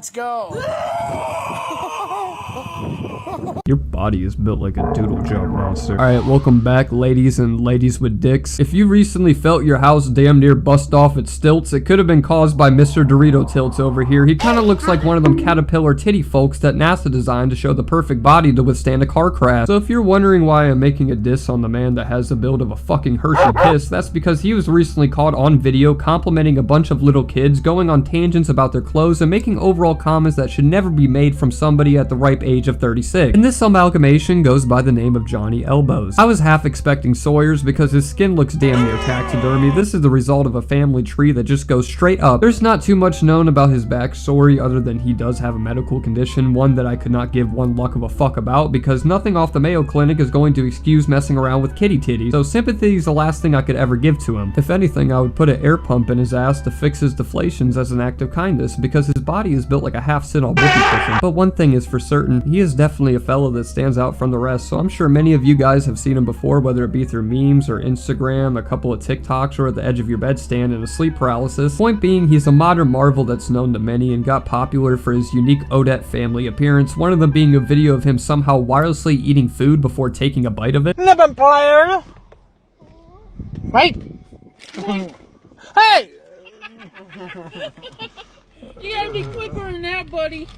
Let's go. Your body is built like a doodle jump monster. Alright, welcome back, ladies and ladies with dicks. If you recently felt your house damn near bust off its stilts, it could have been caused by Mr. Dorito Tilts over here. He kinda looks like one of them caterpillar titty folks that NASA designed to show the perfect body to withstand a car crash. So if you're wondering why I'm making a diss on the man that has the build of a fucking Hershey Kiss, that's because he was recently caught on video complimenting a bunch of little kids, going on tangents about their clothes, and making overall comments that should never be made from somebody at the ripe age of 36. And this amalgamation goes by the name of Johnny Elbows. I was half expecting Sawyer's because his skin looks damn near taxidermy. This is the result of a family tree that just goes straight up. There's not too much known about his backstory other than he does have a medical condition, one that I could not give one luck of a fuck about because nothing off the Mayo Clinic is going to excuse messing around with kitty titties, so sympathy is the last thing I could ever give to him. If anything, I would put an air pump in his ass to fix his deflations as an act of kindness because his body is built like a half sit-on whoopee cushion. But one thing is for certain, he is definitely a fellow that stands out from the rest, so I'm sure many of you guys have seen him before, whether it be through memes or Instagram, a couple of TikToks, or at the edge of your bedstand in a sleep paralysis. Point being, he's a modern marvel that's known to many and got popular for his unique Odette family appearance, one of them being a video of him somehow wirelessly eating food before taking a bite of it. Living player. Right. Hey! You gotta be quicker than that, buddy.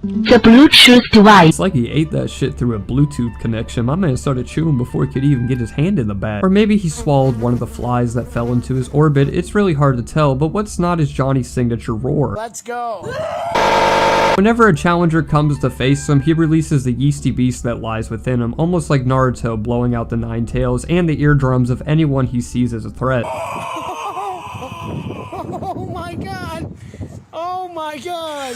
The Bluetooth device. It's like he ate that shit through a Bluetooth connection. My man started chewing before he could even get his hand in the bag. Or maybe he swallowed one of the flies that fell into his orbit. It's really hard to tell, but what's not is Johnny's signature roar. Let's go. Whenever a challenger comes to face him, he releases the yeasty beast that lies within him, almost like Naruto blowing out the 9 tails and the eardrums of anyone he sees as a threat. Oh my god. Oh my god.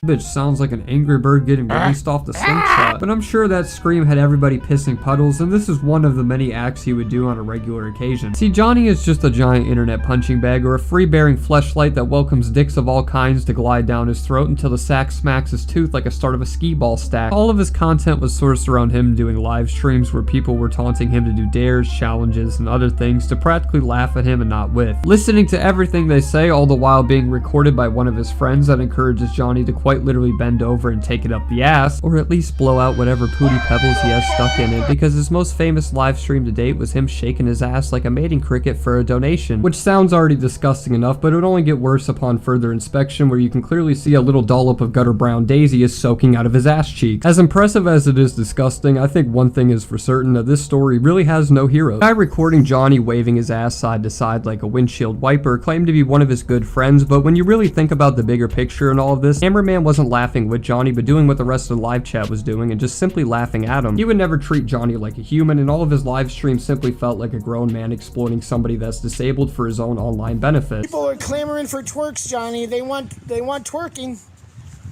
Bitch sounds like an angry bird getting released off the slingshot, but I'm sure that scream had everybody pissing puddles, and this is one of the many acts he would do on a regular occasion. See, Johnny is just a giant internet punching bag or a free-bearing fleshlight that welcomes dicks of all kinds to glide down his throat until the sack smacks his tooth like a start of a skee ball stack. All of his content was sourced around him doing live streams where people were taunting him to do dares, challenges, and other things to practically laugh at him and not with. Listening to everything they say, all the while being recorded by one of his friends that encourages Johnny to quite literally bend over and take it up the ass, or at least blow out whatever pooty pebbles he has stuck in it, because his most famous live stream to date was him shaking his ass like a mating cricket for a donation, which sounds already disgusting enough, but it would only get worse upon further inspection, where you can clearly see a little dollop of gutter brown daisy is soaking out of his ass cheeks. As impressive as it is disgusting, I think one thing is for certain, that this story really has no heroes. The guy recording Johnny waving his ass side to side like a windshield wiper claimed to be one of his good friends, but when you really think about the bigger picture in all of this, cameraman wasn't laughing with Johnny, but doing what the rest of the live chat was doing and just simply laughing at him. He would never treat Johnny like a human, and all of his live streams simply felt like a grown man exploiting somebody that's disabled for his own online benefit. People are clamoring for twerks, Johnny. They want twerking.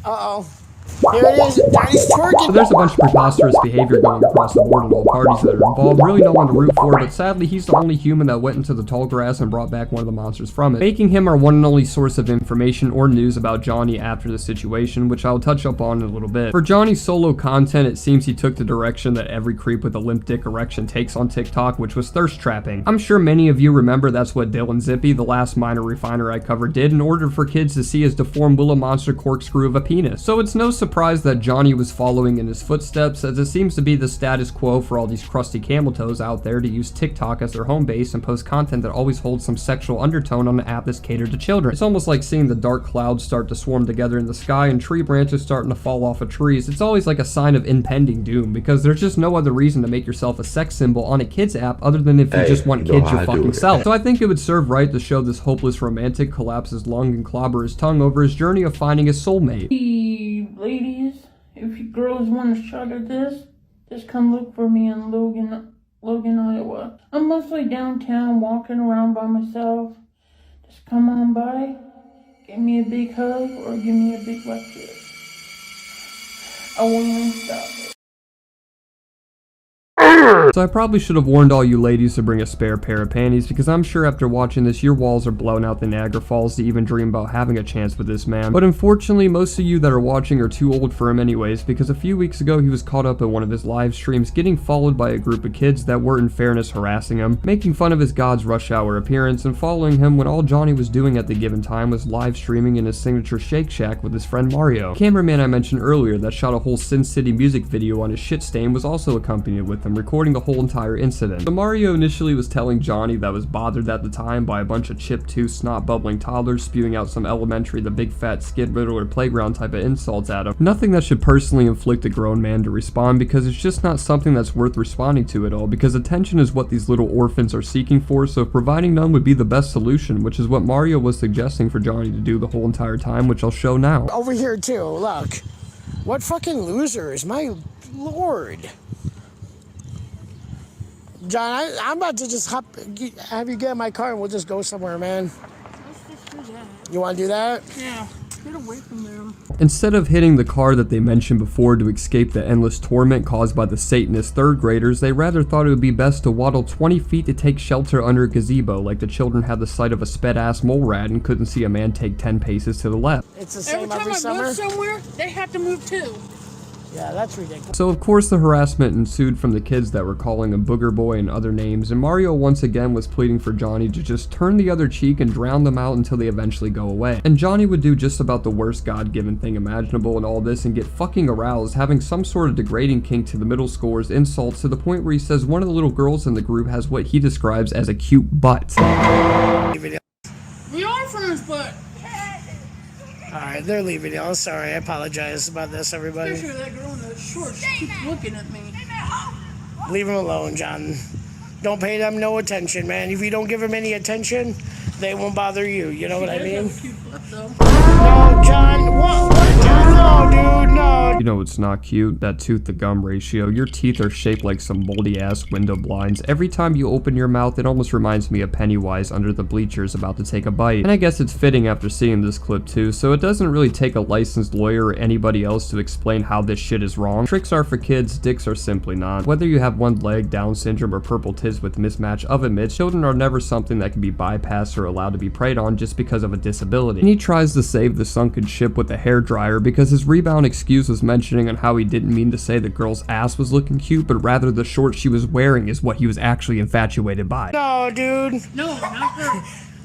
Uh-oh. Here it is. Johnny's twerking. So there's a bunch of preposterous behavior going across the board in all parties that are involved. Really no one to root for, but sadly he's the only human that went into the tall grass and brought back one of the monsters from it, making him our one and only source of information or news about Johnny after the situation, which I'll touch up on in a little bit. For Johnny's solo content, it seems he took the direction that every creep with a limp dick erection takes on TikTok, which was thirst trapping. I'm sure many of you remember that's what Dylan Zippy, the last minor refiner I covered, did in order for kids to see his deformed Willow monster corkscrew of a penis. So it's no surprise that Johnny was following in his footsteps, as it seems to be the status quo for all these crusty camel toes out there to use TikTok as their home base and post content that always holds some sexual undertone on an app that's catered to children. It's almost like seeing the dark clouds start to swarm together in the sky and tree branches starting to fall off of trees. It's always like a sign of impending doom, because there's just no other reason to make yourself a sex symbol on a kid's app other than if you just want kids your fucking self. So I think it would serve right to show this hopeless romantic collapse his lung and clobber his tongue over his journey of finding his soulmate. Hey, ladies, if you girls want a shot of this, just come look for me in Logan, Iowa. I'm mostly downtown walking around by myself. Just come on by, give me a big hug, or give me a big wet kiss. I won't even stop it. So I probably should have warned all you ladies to bring a spare pair of panties, because I'm sure after watching this your walls are blown out the Niagara Falls to even dream about having a chance with this man. But unfortunately most of you that are watching are too old for him anyways, because a few weeks ago he was caught up in one of his live streams getting followed by a group of kids that were in fairness harassing him, making fun of his God's rush hour appearance, and following him when all Johnny was doing at the given time was live streaming in his signature Shake Shack with his friend Mario. The cameraman I mentioned earlier that shot a whole Sin City music video on his shit stain was also accompanied with him, recording the whole entire incident. So Mario initially was telling Johnny that was bothered at the time by a bunch of chip-tooth, snot-bubbling toddlers spewing out some elementary the big fat skid riddler playground type of insults at him. Nothing that should personally inflict a grown man to respond, because it's just not something that's worth responding to at all, because attention is what these little orphans are seeking for, so providing none would be the best solution, which is what Mario was suggesting for Johnny to do the whole entire time, which I'll show now. Over here too, look. What fucking losers, my lord. John, I'm about to just have you get in my car and we'll just go somewhere, man. Let's just do that. You want to do that? Yeah. Get away from them. Instead of hitting the car that they mentioned before to escape the endless torment caused by the Satanist third graders, they rather thought it would be best to waddle 20 feet to take shelter under a gazebo, like the children had the sight of a sped-ass mole rat and couldn't see a man take 10 paces to the left. It's the same Every time I summer. move somewhere, they have to move too. Yeah, that's ridiculous. So of course the harassment ensued from the kids that were calling him Booger Boy and other names, and Mario once again was pleading for Johnny to just turn the other cheek and drown them out until they eventually go away. And Johnny would do just about the worst God-given thing imaginable in all this and get fucking aroused, having some sort of degrading kink to the middle schoolers' insults to the point where he says one of the little girls in the group has what he describes as a cute butt. We are friends, but Alright, they're leaving you. I'm sorry. I apologize about this, everybody. especially that girl in the shorts keeps looking at me. Leave them alone, John. Don't pay them no attention, man. If you don't give them any attention, they won't bother you. You know what I mean? Cute butt, though. No, John. What? John? No, dude, no. You know it's not cute, that tooth to gum ratio. Your teeth are shaped like some moldy ass window blinds. Every time you open your mouth, it almost reminds me of Pennywise under the bleachers about to take a bite. And I guess it's fitting after seeing this clip too, so it doesn't really take a licensed lawyer or anybody else to explain how this shit is wrong. Tricks are for kids, dicks are simply not. Whether you have one leg, Down syndrome, or purple tits with mismatch of admits, children are never something that can be bypassed or allowed to be preyed on just because of a disability. And he tries to save the sunken ship with a hairdryer because his rebound excuse was mentioning on how he didn't mean to say the girl's ass was looking cute, but rather the shorts she was wearing is what he was actually infatuated by. No, dude. No,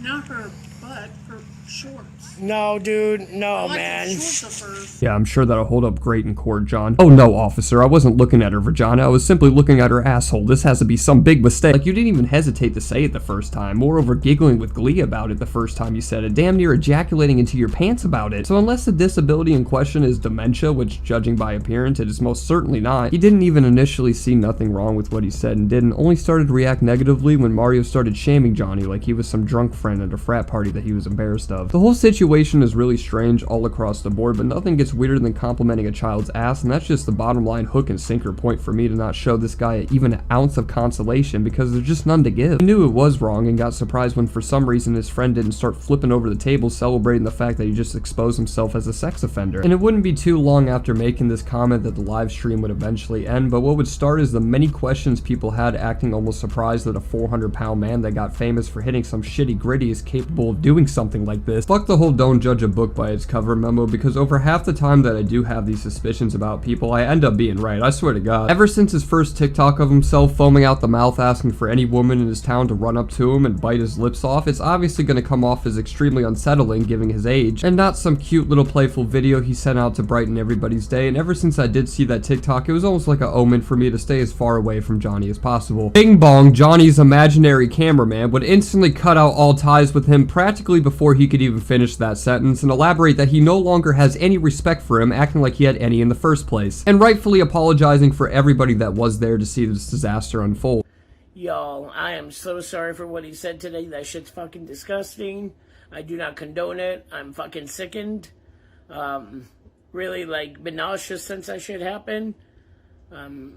not her butt, her shorts. No, dude. No, I like man. the shorts of hers. Yeah, I'm sure that'll hold up great in court, John. Oh no, officer, I wasn't looking at her vagina, I was simply looking at her asshole. This has to be some big mistake. Like, you didn't even hesitate to say it the first time. Moreover, giggling with glee about it the first time you said it, damn near ejaculating into your pants about it. So unless the disability in question is dementia, which judging by appearance it is most certainly not, he didn't even initially see nothing wrong with what he said and didn't, only started to react negatively when Mario started shaming Johnny like he was some drunk friend at a frat party that he was embarrassed of. The whole situation is really strange all across the board, but nothing gets weirder than complimenting a child's ass, and that's just the bottom line hook and sinker point for me to not show this guy even an ounce of consolation because there's just none to give. He knew it was wrong and got surprised when for some reason his friend didn't start flipping over the table celebrating the fact that he just exposed himself as a sex offender. And it wouldn't be too long after making this comment that the live stream would eventually end, but what would start is the many questions people had acting almost surprised that a 400-pound man that got famous for hitting some shitty gritty is capable of doing something like this. Fuck the whole don't judge a book by its cover memo, because over half the time that I do have these suspicions about people, I end up being right, I swear to God. Ever since his first TikTok of himself foaming out the mouth asking for any woman in his town to run up to him and bite his lips off, it's obviously going to come off as extremely unsettling given his age, and not some cute little playful video he sent out to brighten everybody's day. And ever since I did see that TikTok, it was almost like an omen for me to stay as far away from Johnny as possible. Bing bong, Johnny's imaginary cameraman would instantly cut out all ties with him practically before he could even finish that sentence and elaborate that he no longer has any respect for him, acting like he had any in the first place, and rightfully apologizing for everybody that was there to see this disaster unfold. Y'all, I am so sorry for what he said today. That shit's fucking disgusting. I do not condone it. I'm fucking sickened. Really, like, been nauseous since that shit happened.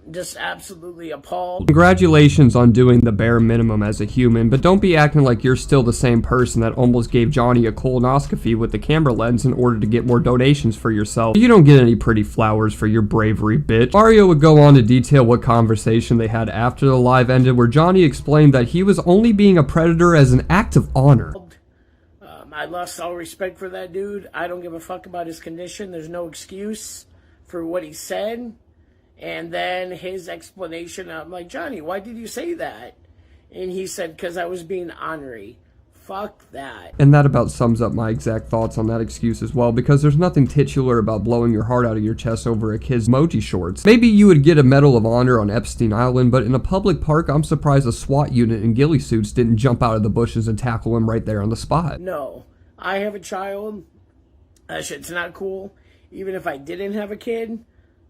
Just absolutely appalled. Congratulations on doing the bare minimum as a human, but don't be acting like you're still the same person that almost gave Johnny a colonoscopy with the camera lens in order to get more donations for yourself. You don't get any pretty flowers for your bravery, bitch. Mario would go on to detail what conversation they had after the live ended, where Johnny explained that he was only being a predator as an act of honor. I lost all respect for that dude. I don't give a fuck about his condition. There's no excuse for what he said. And then his explanation, I'm like, Johnny, why did you say that? And he said, because I was being ornery. Fuck that. And that about sums up my exact thoughts on that excuse as well, because there's nothing titular about blowing your heart out of your chest over a kid's emoji shorts. Maybe you would get a Medal of Honor on Epstein Island, but in a public park, I'm surprised a SWAT unit in ghillie suits didn't jump out of the bushes and tackle him right there on the spot. No, I have a child. That shit's not cool. Even if I didn't have a kid,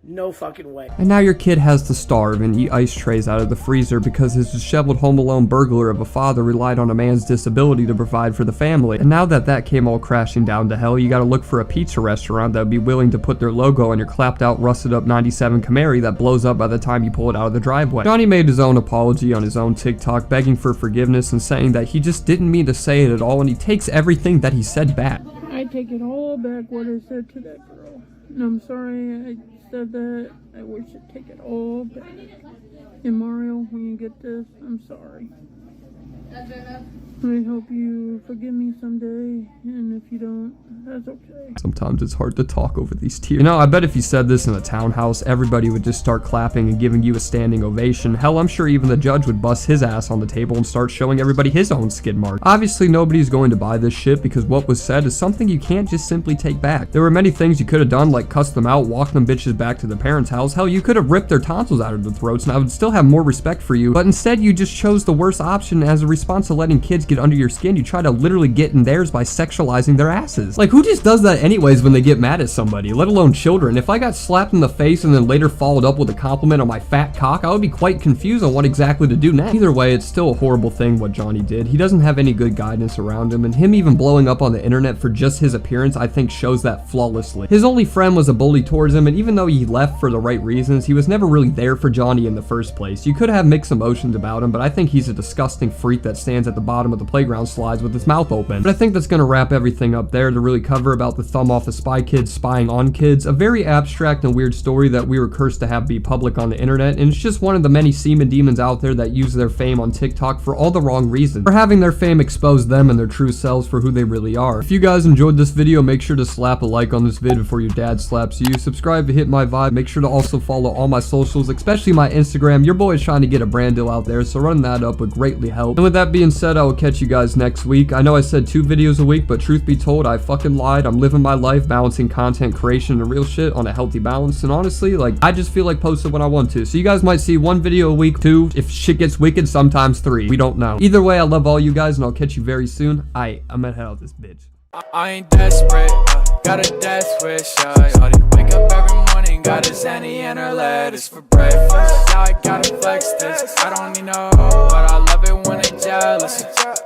no fucking way. And now your kid has to starve and eat ice trays out of the freezer because his disheveled home alone burglar of a father relied on a man's disability to provide for the family. And now that that came all crashing down to hell, you gotta look for a pizza restaurant that would be willing to put their logo on your clapped out, rusted up 97 Camry that blows up by the time you pull it out of the driveway. Johnny made his own apology on his own TikTok, begging for forgiveness and saying that he just didn't mean to say it at all, and he takes everything that he said back. I take it all back what I said to that girl. And I'm sorry I said that. I wish I'd take it all back. And Mario, when you get this, I'm sorry. I hope you forgive me someday, and if you don't, that's okay. Sometimes it's hard to talk over these tears. You know, I bet if you said this in a townhouse, everybody would just start clapping and giving you a standing ovation. Hell, I'm sure even the judge would bust his ass on the table and start showing everybody his own skid mark. Obviously, nobody's going to buy this shit because what was said is something you can't just simply take back. There were many things you could have done, like cuss them out, walk them bitches back to their parents' house. Hell, you could have ripped their tonsils out of their throats and I would still have more respect for you, but instead you just chose the worst option. As a response to letting kids get under your skin, you try to literally get in theirs by sexualizing their asses. Like, who just does that anyways when they get mad at somebody, let alone children? If I got slapped in the face and then later followed up with a compliment on my fat cock, I would be quite confused on what exactly to do next. Either way, it's still a horrible thing what Johnny did. He doesn't have any good guidance around him, and him even blowing up on the internet for just his appearance, I think shows that flawlessly. His only friend was a bully towards him, and even though he left for the right reasons, he was never really there for Johnny in the first place. You could have mixed emotions about him, but I think he's a disgusting freak that stands at the bottom of the playground slides with his mouth open. But I think that's gonna wrap everything up there to really cover about the thumb off of spy kids spying on kids, a very abstract and weird story that we were cursed to have be public on the internet, and it's just one of the many semen demons out there that use their fame on TikTok for all the wrong reasons, for having their fame expose them and their true selves for who they really are. If you guys enjoyed this video, make sure to slap a like on this vid before your dad slaps you, subscribe to hit my vibe, make sure to also follow all my socials, especially my Instagram. Your boy is trying to get a brand deal out there, so running that up would greatly help. And with that being said, I will catch you guys next week. I know I said 2 videos a week, but truth be told, I fucking lied. I'm living my life balancing content creation and real shit on a healthy balance, and honestly, like, I just feel like posting when I want to. So you guys might see 1 video a week, 2, if shit gets wicked, sometimes 3. We don't know. Either way, I love all you guys, and I'll catch you very soon. I'm gonna head out this bitch. I ain't desperate, got a death wish, wake up every morning, got a Zanny and her lettuce for breakfast. Now I gotta flex this, I don't need no hoe, but I love it when they jealous.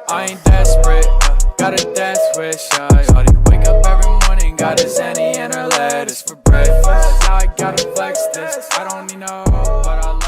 I ain't desperate, got a death wish, wake up every morning, got a Zanny and her lettuce for breakfast. Now I gotta flex this, I don't need no hoe, but I love